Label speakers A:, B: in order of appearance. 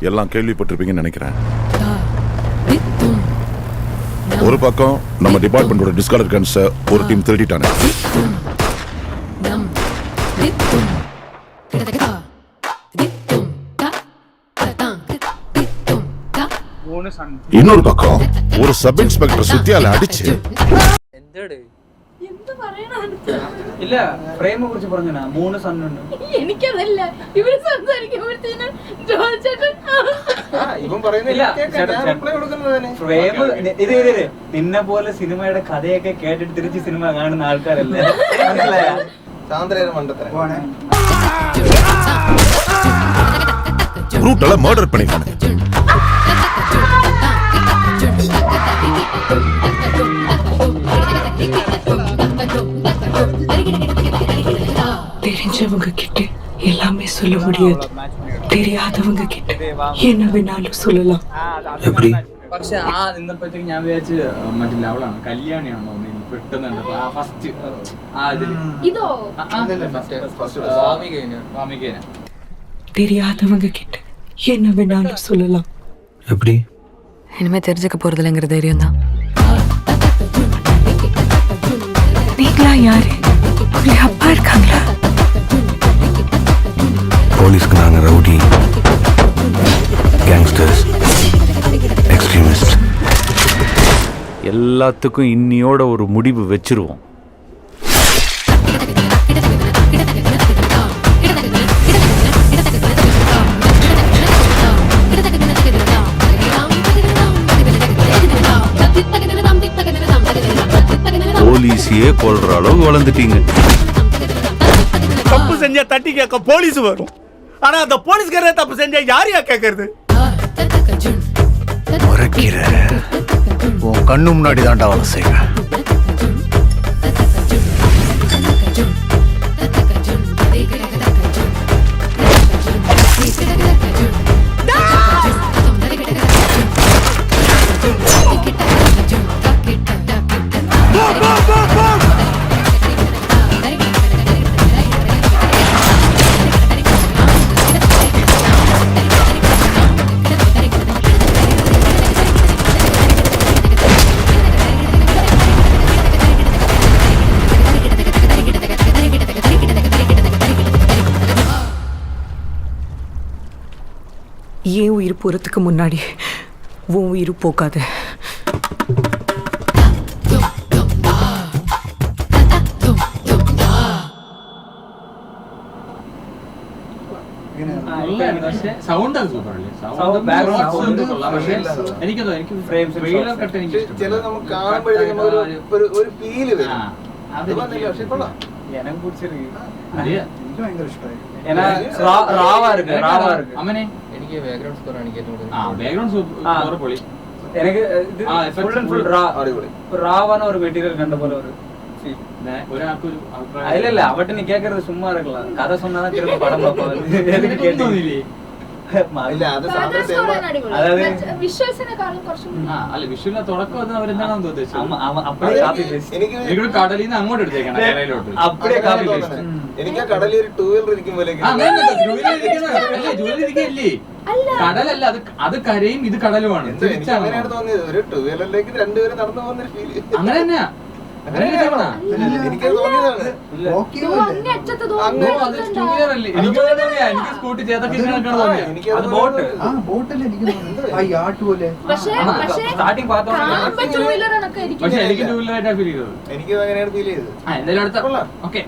A: எல்லாம் கேள்விப்பட்டிருப்பீங்கன்னு நினைக்கிறேன். ஒரு பக்கம் நம்ம டிபார்ட்மெண்டோட டிஸ்காலர் கன்ஸ ஒரு டீம் திருடிட்டாங்க. இன்னொரு பக்கம் ஒரு சப் இன்ஸ்பெக்டர் சுத்தியால അടിച്ച്
B: ഇല്ല പ്രേമെ കുറിച്ച് പറഞ്ഞാ 3 സണ്ണുണ്ട്.
C: എനിക്കതല്ല ഇവര് സംസാരിക്കുമ്പോഴത്തേന്
B: ഇവൻ പറയുന്നില്ല പ്രേമ ഇത് നിന്നെ പോലെ സിനിമയുടെ കഥയൊക്കെ കേട്ടിട്ട് തിരിച്ച് സിനിമ കാണുന്ന ആൾക്കാരല്ലേ.
A: ரூட்டல மர்டர் பண்ணிட்டாங்க.
D: தெரிஞ்சவங்க கிட்ட எல்லாமே சொல்ல முடியாது, தெரியாதவங்க கிட்ட என்ன வேணாலும் சொல்லலாம்.
E: எப்படி?
B: പക്ഷെ ആ നിന്നപ്പോഴത്തേക്ക് ഞാൻ വിചാരിച്ച് മറ്റില്ല അവളാണ് കല്യാണിയാണോ പെട്ടെന്ന്
D: தெரியாதவங்க கிட்ட என்ன வேணாலும் சொல்லலாம்.
E: எப்படி?
F: இனிமே தெரிஞ்சுக்க போறதில்லைங்கிற தைரியம் தான்.
D: நீங்களா யாரு? உங்க அப்பா இருக்காங்களா?
E: போலீஸ்க்கு நாங்க ரவுடி, கேங்ஸ்டர்ஸ், எக்ஸ்ட்ரீமிஸ்ட்.
G: எல்லாத்துக்கும் இன்னியோட ஒரு முடிவு வச்சிருவோம். போலீஸையே கொல்ற அளவு வளர்ந்துட்டீங்க.
H: தப்பு செஞ்சா தட்டி கேட்க போலீஸ் வரும். ஆனா அந்த போலீஸ்காரே தப்பு செஞ்சா யாரையா கேட்கறது?
E: முறைக்கிற உன் கண்ணு முன்னாடி தான்டா அவளை செய்வேன்.
D: ஏன் உயிர் போறதுக்கு முன்னாடி உன் உயிர் போகாது.
B: സൗണ്ട് സൂപ്പർ അല്ലേ? എനിക്കതോ എനിക്ക് ചിലത് നമുക്ക് കാണുമ്പോഴത്തേക്കും ഒരു ഫീല് വരും. எனக்கு பிடிச்சிருக்கு. ராவா இருக்கு. அம்மனே എനിക്ക് ബാക്ക്ഗ്രൗണ്ട് സ്കോർ ആണ് കേട്ടത്. ബാക്ക്ഗ്രൗണ്ട് സ്കോർ പൊളി. എനിക്ക് ഫുൾ ആൻഡ് ഫുൾ ராவான ஒரு மெட்டீரியல் கண்ட போல ஒரு ஃபீல். ഒരാൾക്ക് ഒരു അഭിപ്രായം இல்ல அவட்ட நீ கேக்குறது சும்மா இருக்கலாம். கதை சொன்னாதான் திரும்ப படம் பார்ப்போம். எதுக்கு கேட்டீங்க? ഇല്ല അത് അതായത്
C: വിഷ്വൽസിനെക്കാളും കുറച്ച്
B: അല്ല വിഷ്വലിന്റെ തുടക്കം അത് അവരെന്താണെന്ന് ഉദ്ദേശിച്ചത്. എനിക്ക് കടലിൽ നിന്ന് അങ്ങോട്ട് എടുത്തേക്കണം കരയിലോട്ട്. അപ്പഴേ കാപ്പി പേസ്റ്റ്. എനിക്ക് കടലിൽ ഒരു 2 വീലർ ഇരിക്കുമ്പോഴേ കടലല്ല അത് കരയും ഇത് കടലുമാണ്. അങ്ങനെയാണ് തോന്നിയത്. ഒരു 2 വീലറിലേക്ക് 2 പേര് നടന്നു പോകുന്ന ഒരു ഫീൽ. അങ്ങനെ തന്നെയാ. എനിക്ക് സ്കൂട്ടി ചെയ്തൊക്കെ സ്റ്റാർട്ടിങ് പക്ഷെ എനിക്ക് 2 വീലറായിട്ടാണ് ഫീൽ ചെയ്തത്. എനിക്ക് അങ്ങനെയാണ് ഫീൽ ചെയ്തത്. എന്തായാലും അടുത്ത ഓക്കെ